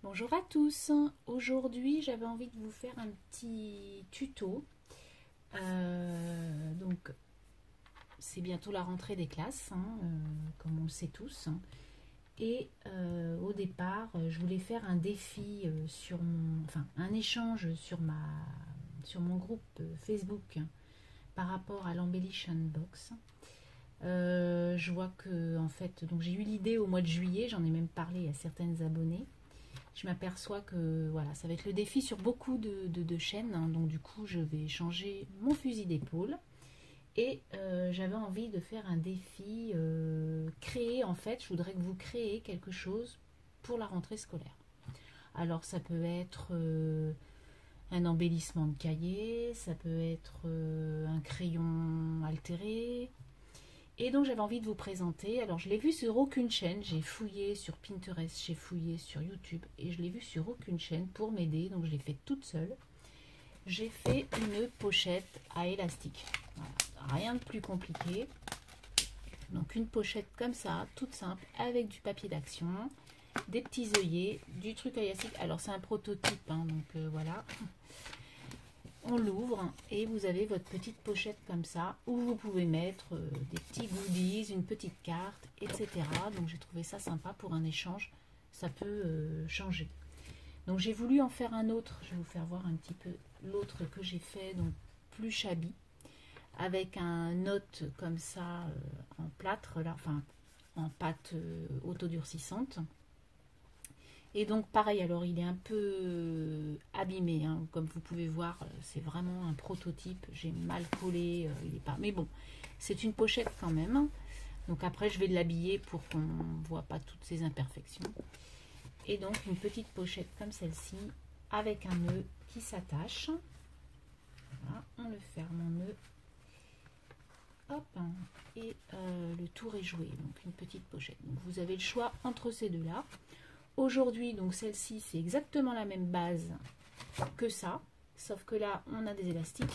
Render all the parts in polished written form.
Bonjour à tous, aujourd'hui j'avais envie de vous faire un petit tuto. Donc c'est bientôt la rentrée des classes, comme on le sait tous. Et au départ je voulais faire un défi sur mon, enfin un échange sur mon groupe Facebook par rapport à l'Embellition Box. Je vois que en fait, donc j'ai eu l'idée au mois de juillet, j'en ai même parlé à certaines abonnées. Je m'aperçois que voilà, ça va être le défi sur beaucoup de chaînes, donc du coup je vais changer mon fusil d'épaule et j'avais envie de faire un défi créer, en fait je voudrais que vous créez quelque chose pour la rentrée scolaire. Alors ça peut être un embellissement de cahier, ça peut être un crayon altéré. Et donc j'avais envie de vous présenter, alors je l'ai vu sur aucune chaîne, j'ai fouillé sur Pinterest, j'ai fouillé sur YouTube et je l'ai vu sur aucune chaîne pour m'aider, donc je l'ai fait toute seule. J'ai fait une pochette à élastique, voilà, rien de plus compliqué. Donc une pochette comme ça, toute simple, avec du papier d'action, des petits œillets, du truc à élastique. Alors c'est un prototype, donc voilà. On l'ouvre et vous avez votre petite pochette comme ça où vous pouvez mettre des petits goodies, une petite carte, etc. Donc j'ai trouvé ça sympa pour un échange, ça peut changer. Donc j'ai voulu en faire un autre, je vais vous faire voir un petit peu l'autre que j'ai fait, donc plus shabby, avec un note comme ça en plâtre, là, enfin en pâte autodurcissante. Et donc pareil, alors il est un peu abîmé, comme vous pouvez voir, c'est vraiment un prototype, j'ai mal collé, il est pas. Mais bon, c'est une pochette quand même. Donc après je vais l'habiller pour qu'on ne voit pas toutes ces imperfections. Et donc une petite pochette comme celle-ci, avec un nœud qui s'attache. Voilà, on le ferme en nœud. Hop, et le tour est joué, donc une petite pochette. Donc vous avez le choix entre ces deux-là. Aujourd'hui, donc celle-ci, c'est exactement la même base que ça, sauf que là, on a des élastiques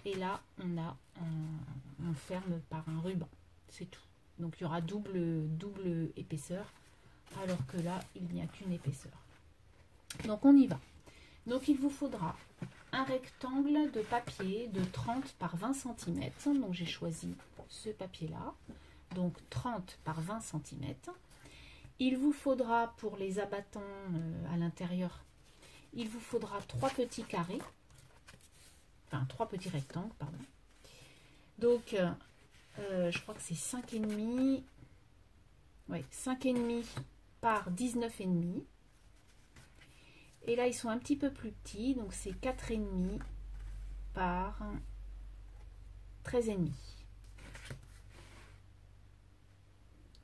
et là, on ferme par un ruban. C'est tout. Donc, il y aura double épaisseur, alors que là, il n'y a qu'une épaisseur. Donc, on y va. Donc, il vous faudra un rectangle de papier de 30 par 20 cm. Donc, j'ai choisi ce papier-là. Donc, 30 par 20 cm. Il vous faudra, pour les abattants à l'intérieur, il vous faudra 3 petits carrés, enfin 3 petits rectangles, pardon. Donc, je crois que c'est 5,5, ouais, 5,5 par 19,5. Et là, ils sont un petit peu plus petits, donc c'est 4,5 par 13,5.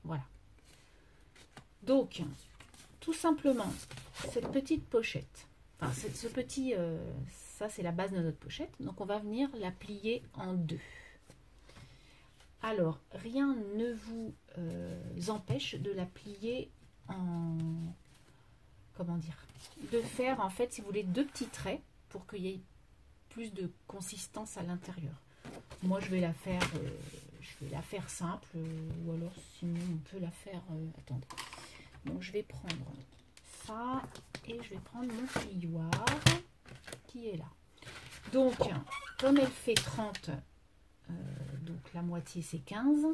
Voilà. Donc, tout simplement, cette petite pochette, enfin, ce petit, ça c'est la base de notre pochette, donc on va venir la plier en deux. Alors, rien ne vous empêche de la plier en, comment dire, de faire en fait, si vous voulez, deux petits traits pour qu'il y ait plus de consistance à l'intérieur. Moi, je vais la faire simple, ou alors sinon on peut la faire, attendez. Donc je vais prendre ça et je vais prendre mon plioir qui est là. Donc comme elle fait 30, donc la moitié c'est 15.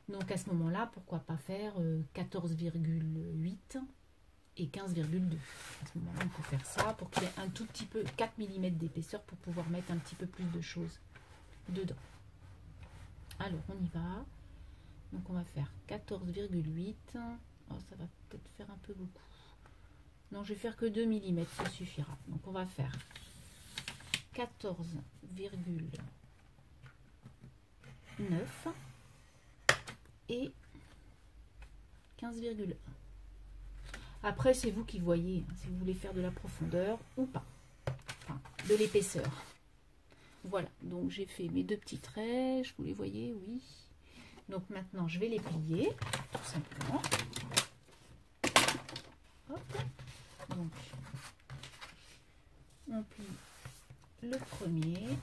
Donc à ce moment-là, pourquoi pas faire 14,8 et 15,2. À ce moment-là, on peut faire ça pour qu'il y ait un tout petit peu 4 mm d'épaisseur pour pouvoir mettre un petit peu plus de choses dedans. Alors on y va. Donc on va faire 14,8. Oh, ça va peut-être faire un peu beaucoup. Non, je vais faire que 2 mm, ça suffira. Donc on va faire 14,9 et 15,1. Après, c'est vous qui voyez, si vous voulez faire de la profondeur ou pas. Enfin, de l'épaisseur. Voilà, donc j'ai fait mes deux petits traits, vous les voyez, oui. Donc maintenant, je vais les plier, tout simplement. Hop. Donc, on plie le premier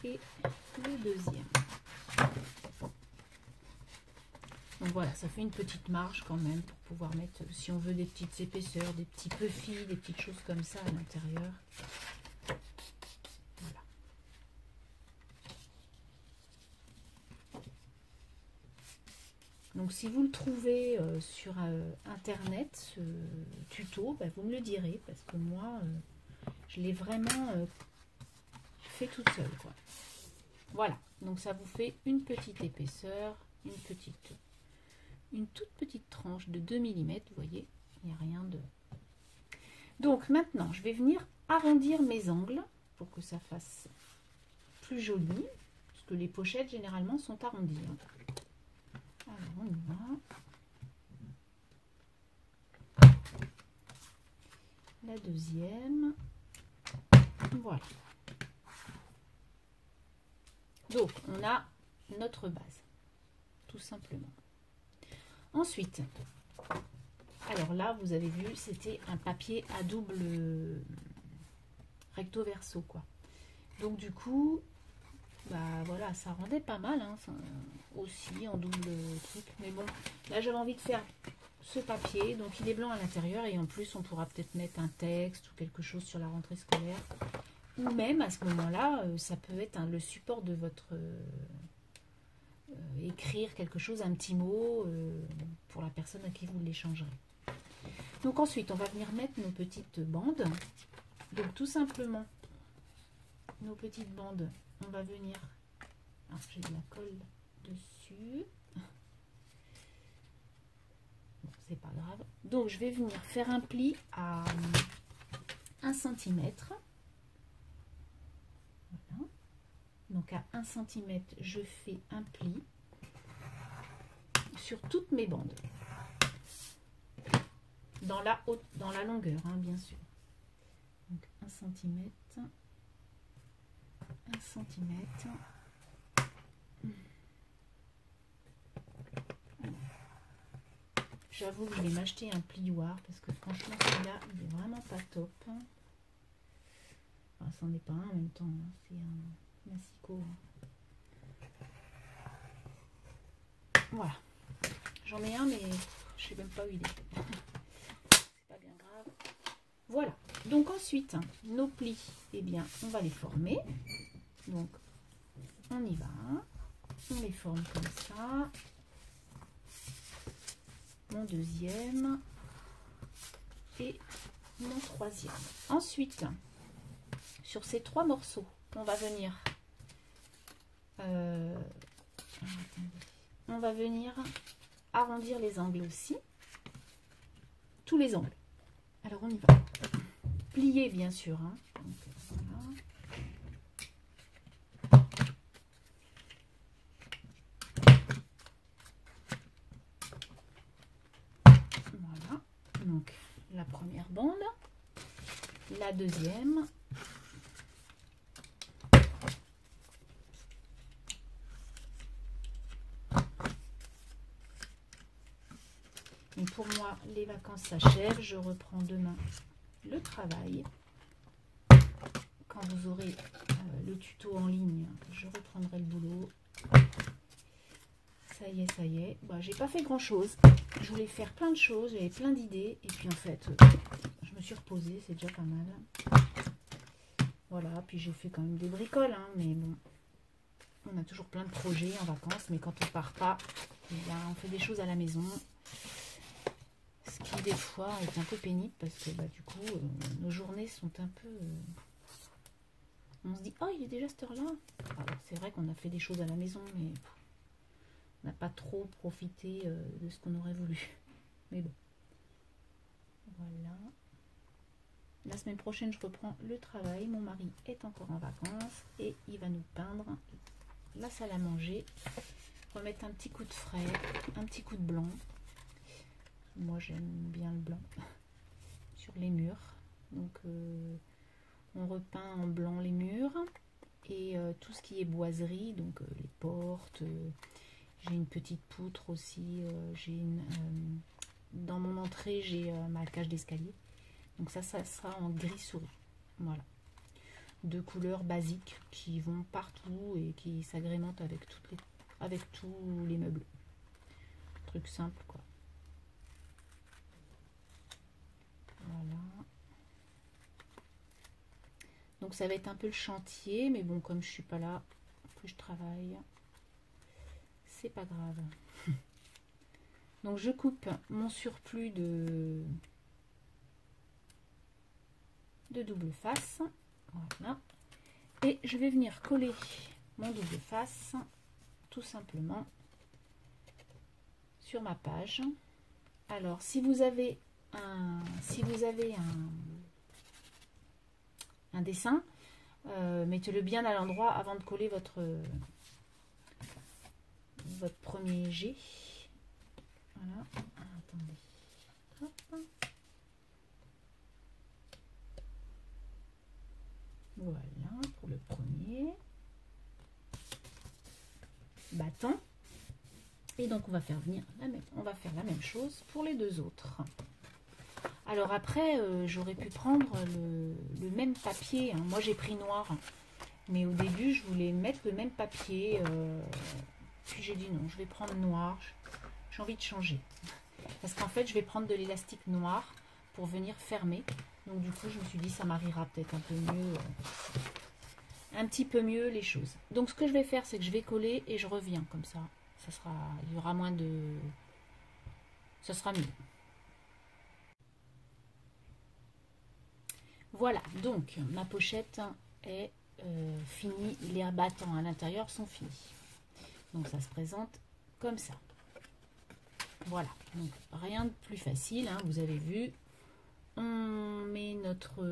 et le deuxième. Donc Donc voilà, ça fait une petite marge quand même pour pouvoir mettre, si on veut, des petites épaisseurs, des petits puffy, des petites choses comme ça à l'intérieur. Voilà. Donc si vous le trouvez sur internet, ce tuto, bah, vous me le direz, parce que moi, je l'ai vraiment fait toute seule, quoi. Voilà, donc ça vous fait une petite épaisseur, une toute petite tranche de 2 mm, vous voyez, il n'y a rien de... Donc maintenant, je vais venir arrondir mes angles pour que ça fasse plus joli, parce que les pochettes généralement sont arrondies. Alors on y va. La deuxième. Voilà. Donc on a notre base, tout simplement. Ensuite, alors là, vous avez vu, c'était un papier à double recto verso, quoi. Donc du coup, bah voilà, ça rendait pas mal, hein, aussi en double truc. Mais bon, là j'avais envie de faire ce papier, donc il est blanc à l'intérieur et en plus on pourra peut-être mettre un texte ou quelque chose sur la rentrée scolaire. Ou même à ce moment-là, ça peut être le support de votre... écrire quelque chose, un petit mot pour la personne à qui vous l'échangerez. Donc ensuite, on va venir mettre nos petites bandes. Donc tout simplement, nos petites bandes, on va venir... Alors j'ai de la colle dessus. Bon, c'est pas grave. Donc je vais venir faire un pli à 1 cm. Voilà. Donc à 1 cm, je fais un pli sur toutes mes bandes. Dans la longueur, hein, bien sûr. Donc 1 cm. 1 cm. J'avoue que je vais m'acheter un plioir parce que franchement celui-là il est vraiment pas top. Enfin, c'en est pas un en même temps, hein. C'est un massicot. Voilà. J'en ai un mais je sais même pas où il est. C'est pas bien grave. Voilà. Donc ensuite, nos plis, eh bien, on va les former. Donc on y va. On les forme comme ça. Mon deuxième et mon troisième. Ensuite, sur ces 3 morceaux, on va venir arrondir les angles aussi, tous les angles. Alors on y va. Plier bien sûr, hein. Donc, voilà. Donc la première bande, la deuxième, et pour moi les vacances s'achèvent, je reprends demain le travail. Quand vous aurez le tuto en ligne, je reprendrai le boulot. Ça y est, ça y est. Bon, j'ai pas fait grand chose. Je voulais faire plein de choses, j'avais plein d'idées. Et puis en fait, je me suis reposée, c'est déjà pas mal. Voilà, puis j'ai fait quand même des bricoles, hein, mais bon. On a toujours plein de projets en vacances, mais quand on part pas, eh bien, on fait des choses à la maison. Ce qui des fois est un peu pénible parce que bah, du coup, nos journées sont un peu... on se dit, oh, il est déjà cette heure-là. Alors c'est vrai qu'on a fait des choses à la maison, mais... on n'a pas trop profité de ce qu'on aurait voulu. Mais bon. Voilà. La semaine prochaine, je reprends le travail. Mon mari est encore en vacances et il va nous peindre la salle à manger. Remettre un petit coup de frais, un petit coup de blanc. Moi, j'aime bien le blanc sur les murs. Donc, on repeint en blanc les murs et tout ce qui est boiserie, donc les portes. J'ai une petite poutre aussi. Dans mon entrée, j'ai ma cage d'escalier. Donc ça sera en gris souris. Voilà. 2 couleurs basiques qui vont partout et qui s'agrémentent avec tous les meubles. Truc simple, quoi. Voilà. Donc ça va être un peu le chantier, mais bon, comme je suis pas là, que je travaille, c'est pas grave. Donc je coupe mon surplus de double face. Voilà. Et je vais venir coller mon double face tout simplement sur ma page. Alors si vous avez un dessin, mettez-le bien à l'endroit avant de coller votre premier jet. Voilà. Attendez. Hop. Voilà pour le premier battant. Et donc on va faire venir la même chose pour les deux autres. Alors après, j'aurais pu prendre le même papier, hein. Moi j'ai pris noir, mais au début je voulais mettre le même papier, puis j'ai dit non, je vais prendre noir. J'ai envie de changer parce qu'en fait je vais prendre de l'élastique noir pour venir fermer. Donc du coup je me suis dit ça mariera peut-être un peu mieux, un petit peu mieux les choses. Donc ce que je vais faire, c'est que je vais coller et je reviens comme ça. Il y aura moins de, ça sera mieux. Voilà, donc ma pochette est finie, les battants à l'intérieur sont finis. Donc ça se présente comme ça. Voilà, donc rien de plus facile, hein, vous avez vu. On met notre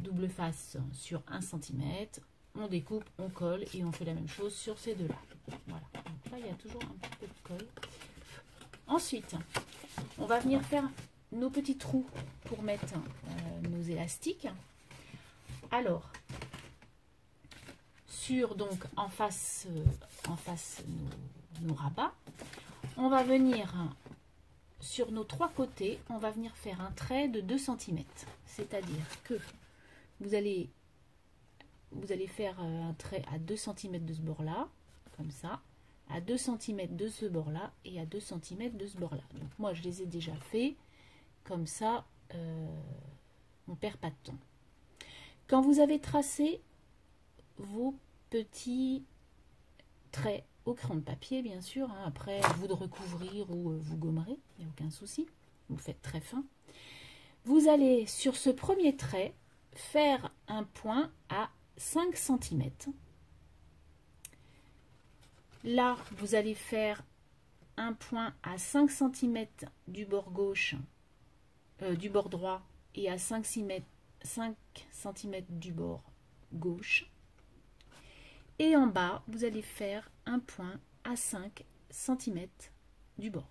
double face sur 1 cm, on découpe, on colle et on fait la même chose sur ces deux-là. Voilà, donc là il y a toujours un petit peu de colle. Ensuite, on va venir faire nos petits trous pour mettre nos élastiques. Alors, donc en face nos rabats, on va venir sur nos trois côtés, on va venir faire un trait de 2 cm. C'est-à-dire que vous allez faire un trait à 2 cm de ce bord-là, comme ça, à 2 cm de ce bord-là et à 2 cm de ce bord-là. Donc moi, je les ai déjà fait, comme ça, on ne perd pas de temps. Quand vous avez tracé vos petits traits au crayon de papier, bien sûr, hein, après vous de recouvrir ou vous gommerez, il n'y a aucun souci, vous faites très fin. Vous allez sur ce premier trait faire un point à 5 cm. Là, vous allez faire un point à 5 cm du bord gauche, du bord droit, et à 5 cm du bord gauche. Et en bas, vous allez faire un point à 5 cm du bord.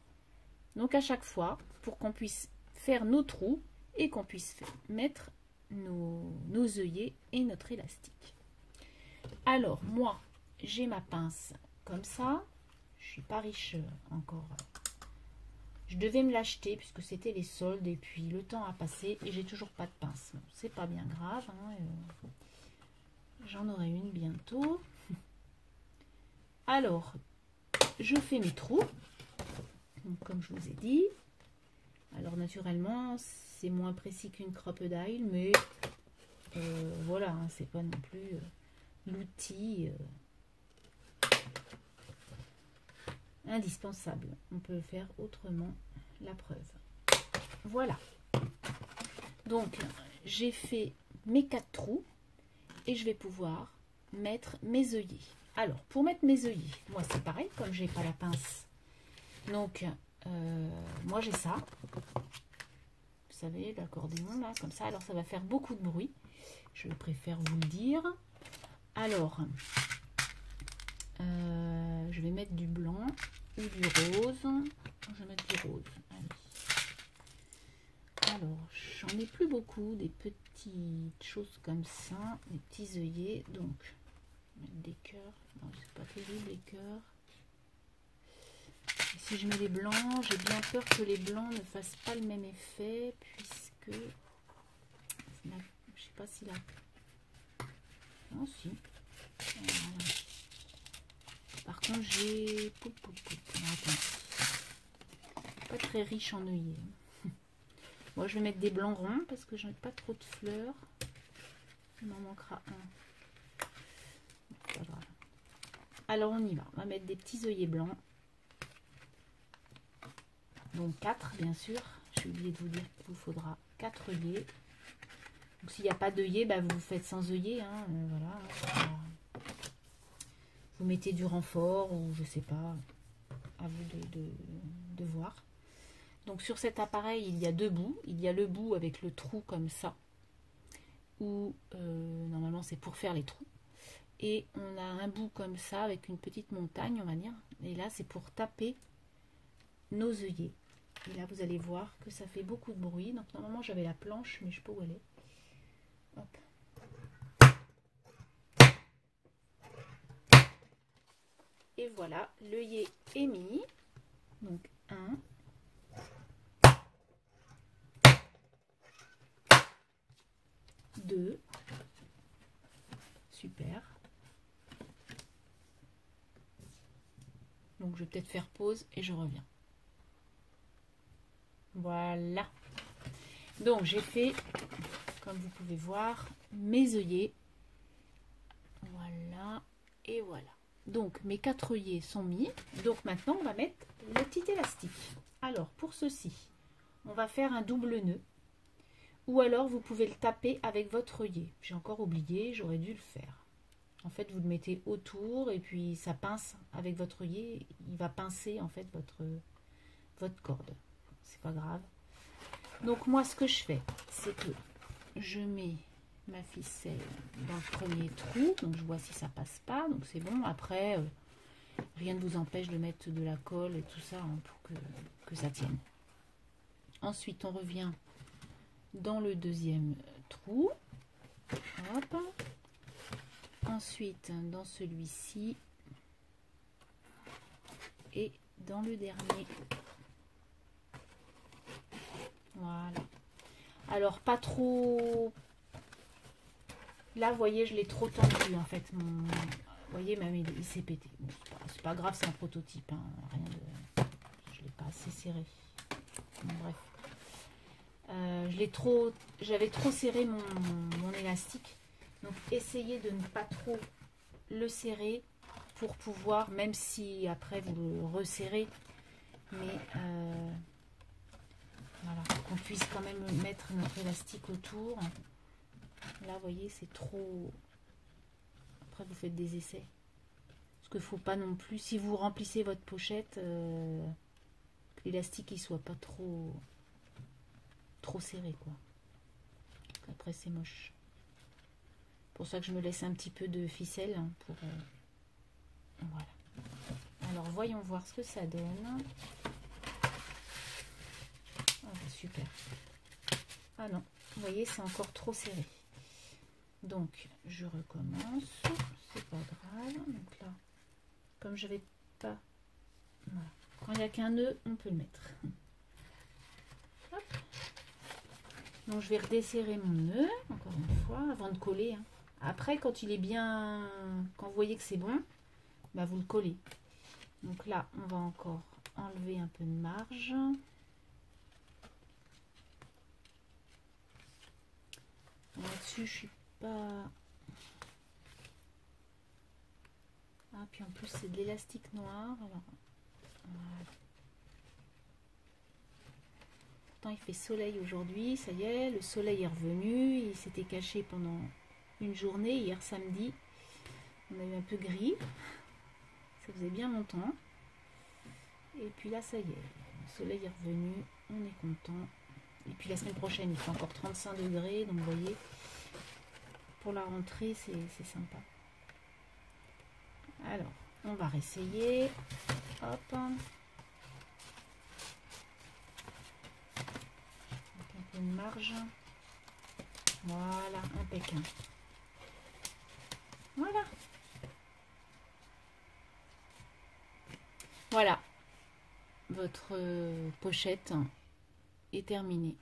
Donc à chaque fois, pour qu'on puisse faire nos trous et qu'on puisse mettre nos œillets et notre élastique. Alors moi, j'ai ma pince comme ça. Je suis pas riche encore. Je devais me l'acheter puisque c'était les soldes et puis le temps a passé et j'ai toujours pas de pince. Bon, c'est pas bien grave, hein, j'en aurai une bientôt. Alors, je fais mes trous, donc, comme je vous ai dit. Alors naturellement, c'est moins précis qu'une crocodile, mais voilà, hein, c'est pas non plus l'outil indispensable. On peut faire autrement, la preuve. Voilà. Donc, j'ai fait mes 4 trous et je vais pouvoir mettre mes œillets. Alors, pour mettre mes œillets, moi c'est pareil, comme j'ai pas la pince. Donc, moi j'ai ça. Vous savez, l'accordéon là, comme ça. Alors, ça va faire beaucoup de bruit. Je préfère vous le dire. Alors, je vais mettre du blanc ou du rose. Je vais mettre du rose. Allez. Alors, j'en ai plus beaucoup, des petites choses comme ça, des petits œillets. Donc, mettre des cœurs. Non, c'est pas terrible les cœurs. Et si je mets les blancs, j'ai bien peur que les blancs ne fassent pas le même effet, puisque je sais pas si là. Non, si. Voilà. Par contre, j'ai. pas très riche en œillets. Moi, je vais mettre des blancs ronds parce que je n'ai pas trop de fleurs. Il m'en manquera un. Pas grave. Alors, on y va. On va mettre des petits œillets blancs. Donc 4, bien sûr. J'ai oublié de vous dire qu'il vous faudra 4 œillets. Donc, s'il n'y a pas d'œillets, bah, vous faites sans œillets. Hein, voilà. Vous mettez du renfort ou je sais pas. À vous de voir. Donc sur cet appareil, il y a 2 bouts. Il y a le bout avec le trou comme ça, où normalement c'est pour faire les trous. Et on a un bout comme ça avec une petite montagne, on va dire. Et là, c'est pour taper nos œillets. Et là, vous allez voir que ça fait beaucoup de bruit. Donc normalement, j'avais la planche, mais je sais pas où elle est. Hop. Et voilà, l'œillet est mis. Donc 1. Deux. Super. Donc je vais peut-être faire pause et je reviens. Voilà. Donc j'ai fait, comme vous pouvez voir, mes œillets. Voilà. Et voilà. Donc mes 4 œillets sont mis. Donc maintenant on va mettre le petit élastique. Alors pour ceci, on va faire un double nœud. Ou alors vous pouvez le taper avec votre œillet. J'ai encore oublié, j'aurais dû le faire. En fait, vous le mettez autour et puis ça pince avec votre œillet. Il va pincer en fait votre corde. C'est pas grave. Donc moi, ce que je fais, c'est que je mets ma ficelle dans le premier trou. Donc je vois si ça passe pas. Donc c'est bon. Après, rien ne vous empêche de mettre de la colle et tout ça hein, pour que ça tienne. Ensuite, on revient dans le deuxième trou. Hop. Ensuite, dans celui-ci. Et dans le dernier. Voilà. Alors, pas trop... Là, vous voyez, je l'ai trop tendu, en fait. Vous voyez, même il s'est pété. Bon, c'est pas grave, c'est un prototype. Hein. Rien de... Je l'ai pas assez serré. Bon, bref. J'avais trop serré mon élastique. Donc, essayez de ne pas trop le serrer pour pouvoir, même si après vous le resserrez, mais voilà, qu'on puisse quand même mettre notre élastique autour. Là, vous voyez, c'est trop... Après, vous faites des essais. Parce qu'il ne faut pas non plus, si vous remplissez votre pochette, que l'élastique il soit pas trop serré, quoi. Après, c'est moche. Pour ça que je me laisse un petit peu de ficelle hein, pour... voilà. Alors, voyons voir ce que ça donne. Ah, bah, super. Ah non, vous voyez, c'est encore trop serré. Donc, je recommence. C'est pas grave. Donc là, comme je vais pas... Voilà. Quand il n'y a qu'un nœud, on peut le mettre. Hop. Donc, je vais redesserrer mon nœud, encore une fois, avant de coller. Hein. Après, quand il est bien... Quand vous voyez que c'est bon, bah, vous le collez. Donc là, on va encore enlever un peu de marge. Là-dessus, je suis pas... Ah, puis en plus, c'est de l'élastique noir. Alors, voilà. Pourtant, il fait soleil aujourd'hui. Ça y est, le soleil est revenu. Il s'était caché pendant une journée. Hier, samedi, on a eu un peu gris. Ça faisait bien longtemps. Et puis là, ça y est. Le soleil est revenu. On est content. Et puis la semaine prochaine, il fait encore 35 degrés. Donc, vous voyez, pour la rentrée, c'est sympa. Alors, on va réessayer. Hop. Un peu de marge. Voilà, impeccable. Voilà. Voilà. Votre pochette est terminée.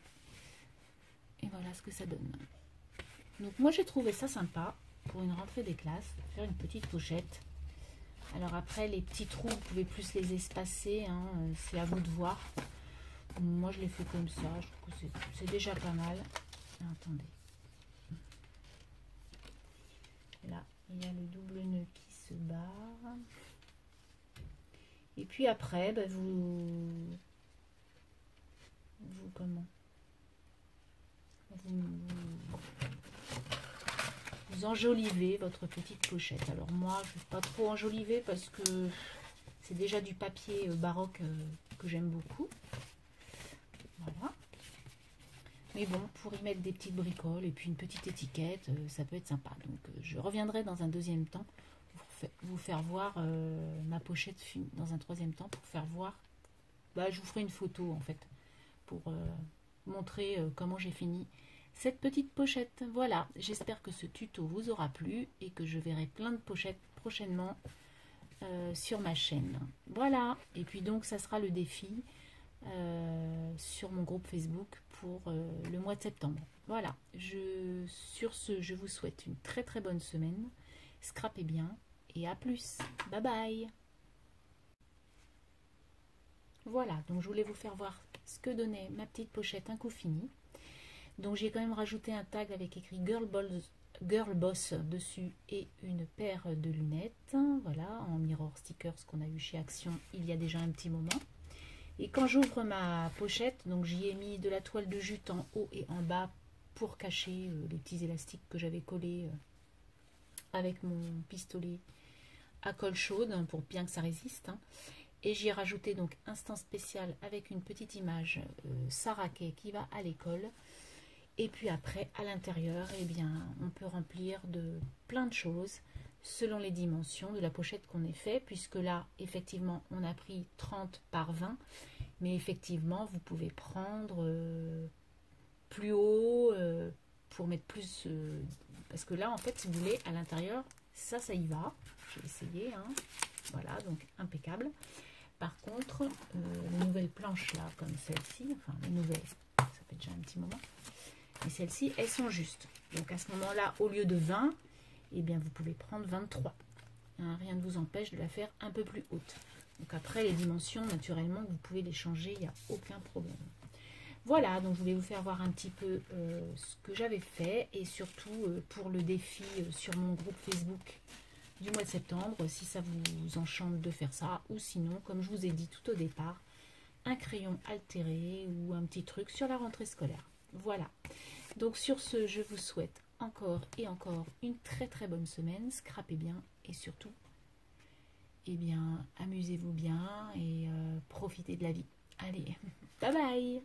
Et voilà ce que ça donne. Donc moi j'ai trouvé ça sympa pour une rentrée des classes, faire une petite pochette. Alors après les petits trous, vous pouvez plus les espacer, hein, c'est à vous de voir. Moi, je l'ai fait comme ça. Je trouve que c'est déjà pas mal. Ah, attendez. Là, il y a le double nœud qui se barre. Et puis après, bah, vous comment vous enjolivez votre petite pochette. Alors moi, je ne vais pas trop enjoliver parce que c'est déjà du papier baroque que j'aime beaucoup. Voilà. Mais bon, pour y mettre des petites bricoles et puis une petite étiquette, ça peut être sympa. Donc je reviendrai dans un deuxième temps pour vous faire voir ma pochette dans un troisième temps pour faire voir. Bah, je vous ferai une photo en fait pour montrer comment j'ai fini cette petite pochette. Voilà, j'espère que ce tuto vous aura plu et que je verrai plein de pochettes prochainement sur ma chaîne. Voilà, et puis donc ça sera le défi sur mon groupe Facebook pour le mois de septembre. Voilà, sur ce, je vous souhaite une très très bonne semaine. Scrapez bien et à plus. Bye bye. Voilà, donc je voulais vous faire voir ce que donnait ma petite pochette un coup fini. Donc j'ai quand même rajouté un tag avec écrit Girl Boss dessus et une paire de lunettes. Voilà, en mirror stickers qu'on a eu chez Action il y a déjà un petit moment. Et quand j'ouvre ma pochette, donc j'y ai mis de la toile de jute en haut et en bas pour cacher les petits élastiques que j'avais collés avec mon pistolet à colle chaude pour bien que ça résiste. Et j'y ai rajouté donc instant spécial avec une petite image Sarah Kay qui va à l'école. Et puis après, à l'intérieur, eh bien, on peut remplir de plein de choses selon les dimensions de la pochette qu'on ait fait, puisque là, effectivement, on a pris 30 par 20, mais effectivement, vous pouvez prendre plus haut pour mettre plus, parce que là, en fait, si vous voulez, à l'intérieur, ça y va. J'ai essayé, hein. Voilà, donc impeccable. Par contre, les nouvelles planches là, comme celle-ci, enfin les nouvelles, ça fait déjà un petit moment, mais celles-ci, elles sont justes. Donc à ce moment-là, au lieu de 20, eh bien vous pouvez prendre 23. Hein, rien ne vous empêche de la faire un peu plus haute. Donc après, les dimensions, naturellement, vous pouvez les changer, il n'y a aucun problème. Voilà, donc je voulais vous faire voir un petit peu ce que j'avais fait et surtout pour le défi sur mon groupe Facebook du mois de septembre, si ça vous enchante de faire ça, ou sinon, comme je vous ai dit tout au départ, un crayon altéré ou un petit truc sur la rentrée scolaire. Voilà, donc sur ce, je vous souhaite encore et encore une très très bonne semaine, scrapez bien et surtout, eh bien, amusez-vous bien et profitez de la vie. Allez, bye bye.